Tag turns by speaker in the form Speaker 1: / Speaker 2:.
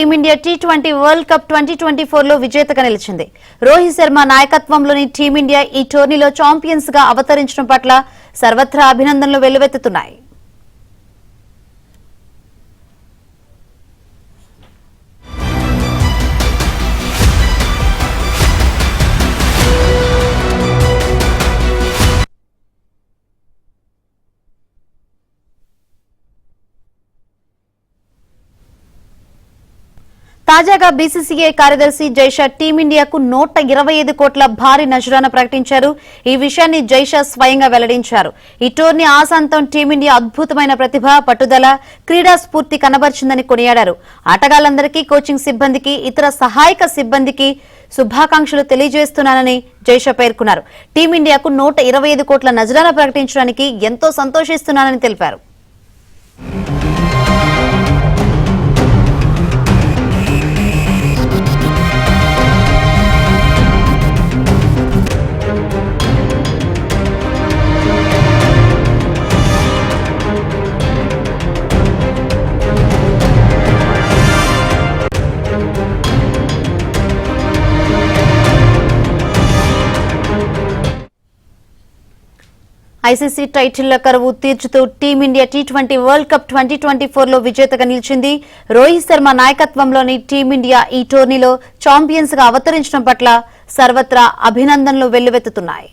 Speaker 1: Team India T20 world cup 2024 లో విజేతగా నిలిచింది. రోహిత్ శర్మ నాయకత్వంలోని టీమిండియా ఈ టోర్నీలో ఛాంపియన్స్ గా అవతరించడం పట్ల సర్వత్రా అభినందనలు వెల్లువెత్తుతున్నాయి. తాజాగా బీసీసీఐ కార్యదర్శి జైషా టీమిండియాకు 125 కోట్ల భారీ నజరానా ప్రకటించారు. ఈ విషయాన్ని జైషా స్వయంగా వెల్లడించారు. ఈ టోర్నీ ఆసాంతం టీమిండియా అద్భుతమైన ప్రతిభ, పట్టుదల, క్రీడా స్ఫూర్తి కనబర్చిందని కొనియాడారు. ఆటగాళ్లందరికీ, కోచింగ్ సిబ్బందికి, ఇతర సహాయక సిబ్బందికి శుభాకాంక్షలు తెలియజేస్తున్నానని జైషా పేర్కొన్నారు. టీమిండియాకు 125 కోట్ల నజరానా ప్రకటించడానికి ఎంతో సంతోషిస్తున్నానని తెలిపారు. ఐసీసీ టైటిళ్ల కరువు తీర్చుతూ టీమిండియా టీ20 వరల్డ్ కప్ 2024 లో విజేతగా నిలిచింది. రోహిత్ శర్మ నాయకత్వంలోని టీమిండియా ఈ టోర్నీలో ఛాంపియన్స్ గా అవతరించడం పట్ల సర్వత్రా అభినందనలు వెల్లువెత్తుతున్నాయి.